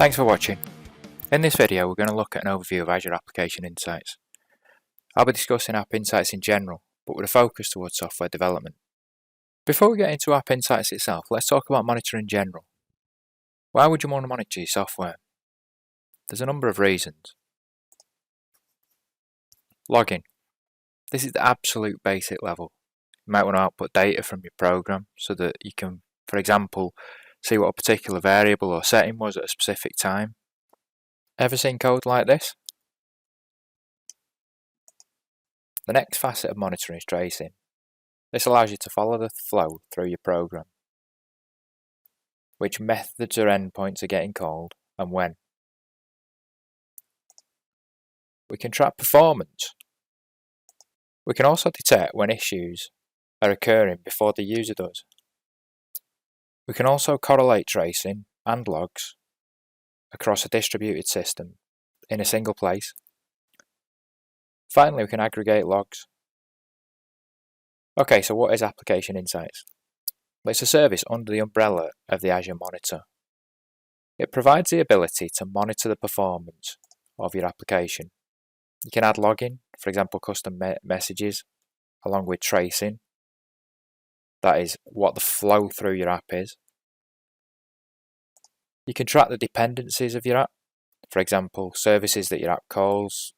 Thanks for watching. In this video we're going to look at an overview of Azure Application Insights. I'll be discussing App Insights in general, but with a focus towards software development. Before we get into App Insights itself, let's talk about monitoring in general. Why would you want to monitor your software? There's a number of reasons. Logging. This is the absolute basic level. You might want to output data from your program so that you can, for example, see what a particular variable or setting was at a specific time. Ever seen code like this? The next facet of monitoring is tracing. This allows you to follow the flow through your program. Which methods or endpoints are getting called and when. We can track performance. We can also detect when issues are occurring before the user does. We can also correlate tracing and logs across a distributed system in a single place. Finally, we can aggregate logs. Okay, so what is Application Insights? Well, it's a service under the umbrella of the Azure Monitor. It provides the ability to monitor the performance of your application. You can add logging, for example custom messages, along with tracing. That is what the flow through your app is. You can track the dependencies of your app, for example services that your app calls,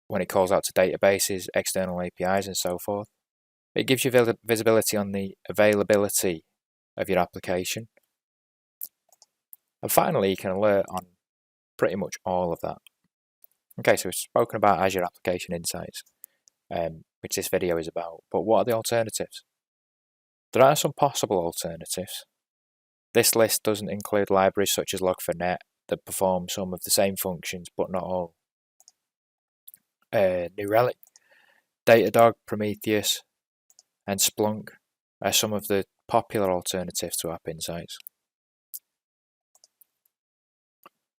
when it calls out to databases, external APIs and so forth. It gives you visibility on the availability of your application. And finally, you can alert on pretty much all of that. Okay, so we've spoken about Azure Application Insights, which this video is about, but what are the alternatives? There are some possible alternatives. This list doesn't include libraries such as Log4Net that perform some of the same functions, but not all. New Relic, Datadog, Prometheus, and Splunk are some of the popular alternatives to App Insights.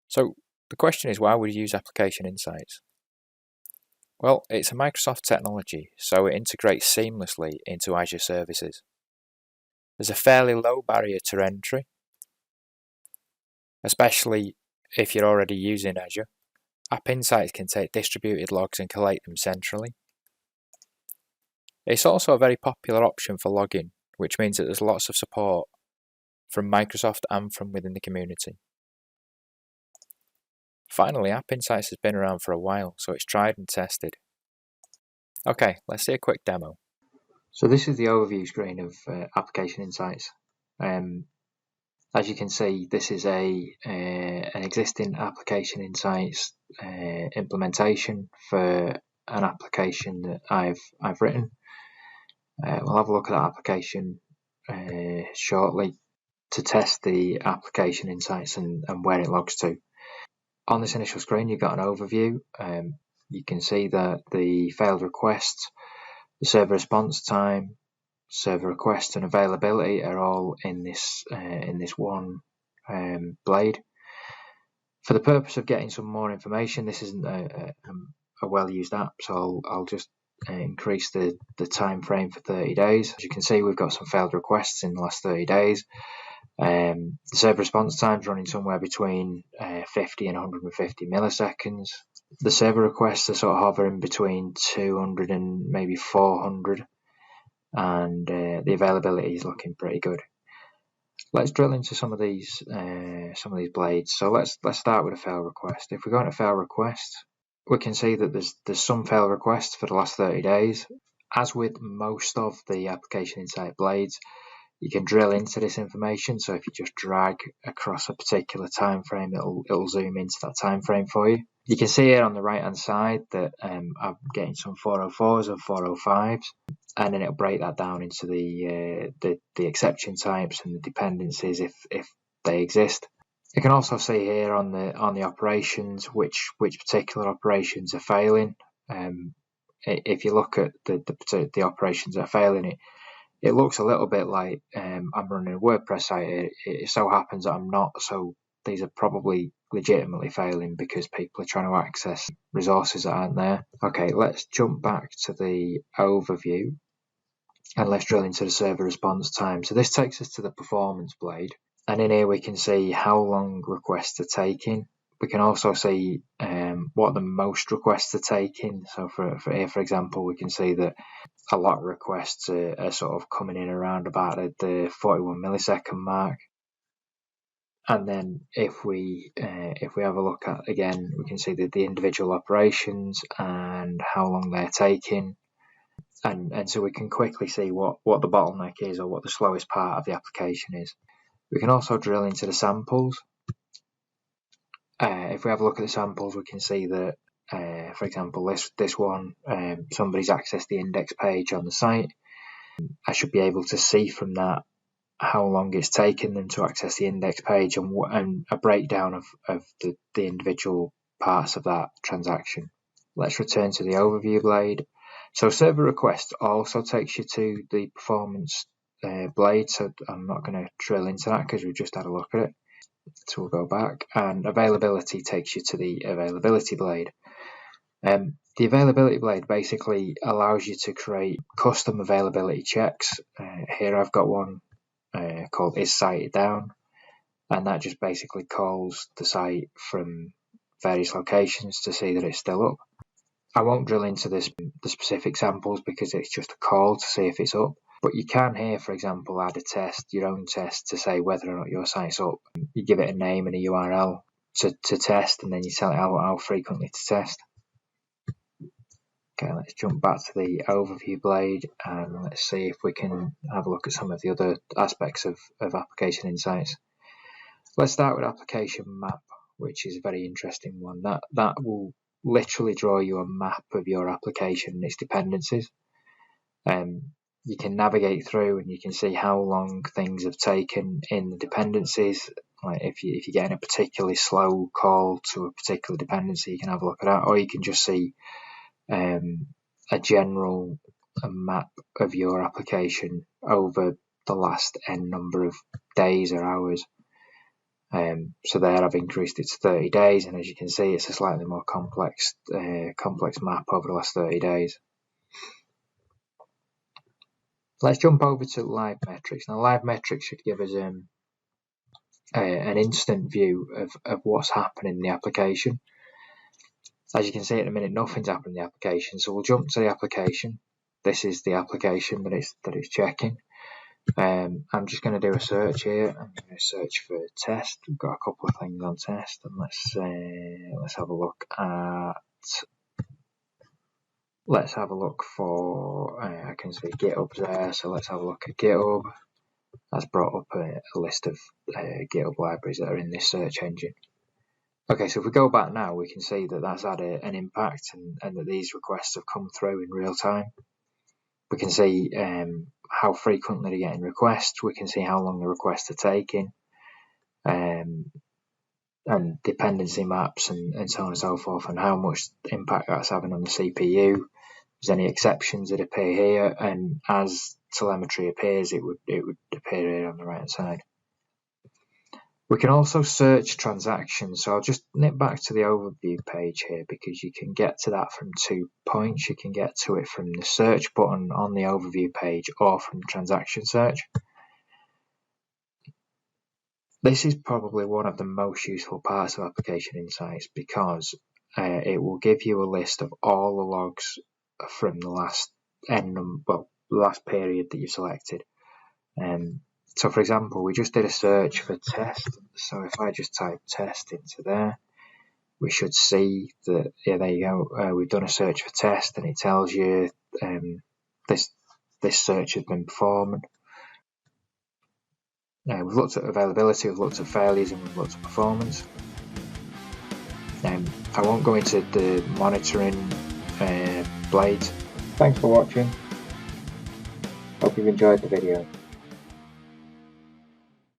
So the question is, why would you use Application Insights? Well, it's a Microsoft technology, so it integrates seamlessly into Azure services. There's a fairly low barrier to entry, especially if you're already using Azure. App Insights can take distributed logs and collate them centrally. It's also a very popular option for logging, which means that there's lots of support from Microsoft and from within the community. Finally, App Insights has been around for a while, so it's tried and tested. Okay, let's see a quick demo. So this is the overview screen of Application Insights. As you can see, this is an existing Application Insights implementation for an application that I've written. We'll have a look at that application shortly to test the Application Insights and where it logs to. On this initial screen, you've got an overview. You can see that the failed requests, the server response time, server request and availability are all in this one blade. For the purpose of getting some more information, this isn't a well-used app, so I'll just increase the time frame for 30 days. As you can see, we've got some failed requests in the last 30 days. The server response time is running somewhere between 50 and 150 milliseconds. The server requests are sort of hovering between 200 and maybe 400. And the availability is looking pretty good. Let's drill into some of these blades. So let's start with a fail request. If we go into fail request, we can see that there's some fail requests for the last 30 days. As with most of the Application Insight blades, you can drill into this information. So if you just drag across a particular time frame, it'll zoom into that time frame for you. You can see here on the right hand side that I'm getting some 404s and 405s. And then it'll break that down into the exception types and the dependencies if they exist. You can also see here on the operations which particular operations are failing. If you look at the operations that are failing, it looks a little bit like I'm running a WordPress site. It so happens that I'm not, so these are probably legitimately failing because people are trying to access resources that aren't there. Okay, let's jump back to the overview and let's drill into the server response time. So this takes us to the performance blade. And in here we can see how long requests are taking. We can also see what the most requests are taking. So for here, for example, we can see that a lot of requests are sort of coming in around about the 41 millisecond mark. And then if we have a look at, again, we can see the individual operations and how long they're taking. And so we can quickly see what the bottleneck is, or what the slowest part of the application is. We can also drill into the samples. If we have a look at the samples, we can see that, for example, this one, somebody's accessed the index page on the site. I should be able to see from that how long it's taken them to access the index page, and a breakdown of the individual parts of that transaction. Let's return to the overview blade. So server request also takes you to the performance blade, so I'm not going to drill into that because we've just had a look at it. So we'll go back, and availability takes you to the availability blade. The availability blade basically allows you to create custom availability checks. Here I've got one called is site down, and that just basically calls the site from various locations to see that it's still up. I won't drill into the specific samples because it's just a call to see if it's up, but you can here, for example, add a test, your own test, to say whether or not your site's up. You give it a name and a URL to test, and then you tell it how frequently to test. Okay, let's jump back to the overview blade, and let's see if we can have a look at some of the other aspects of application insights. Let's start with application map, which is a very interesting one. That will literally draw you a map of your application and its dependencies. You can navigate through and you can see how long things have taken in the dependencies. Like if you're getting a particularly slow call to a particular dependency, you can have a look at that, or you can just see a general map of your application over the last n number of days or hours. So there I've increased it to 30 days, and as you can see, it's a slightly more complex map over the last 30 days. Let's jump over to live metrics. Now, live metrics should give us an instant view of what's happening in the application. As you can see at the minute, nothing's happening in the application, so we'll jump to the application. This is the application that it's checking. I'm just going to do a search here. I'm going to search for test. We've got a couple of things on test, and let's have a look at. Let's have a look for. I can see GitHub's there, so let's have a look at GitHub. That's brought up a list of GitHub libraries that are in this search engine. Okay, so if we go back now, we can see that that's had an impact, and that these requests have come through in real time. We can see how frequently they're getting requests. We can see how long the requests are taking, and dependency maps, and so on and so forth, and how much impact that's having on the CPU. If there's any exceptions that appear here, and as telemetry appears, it would appear here on the right hand side. We can also search transactions, so I'll just nip back to the overview page here, because you can get to that from 2 points. You can get to it from the search button on the overview page, or from transaction search. This is probably one of the most useful parts of application insights, because it will give you a list of all the logs from the last last period that you selected. So for example, we just did a search for test. So if I just type test into there, we should see that, yeah, there you go. We've done a search for test, and it tells you this search has been performed. We've looked at availability, we've looked at failures, and we've looked at performance. I won't go into the monitoring blades. Thanks for watching. Hope you've enjoyed the video.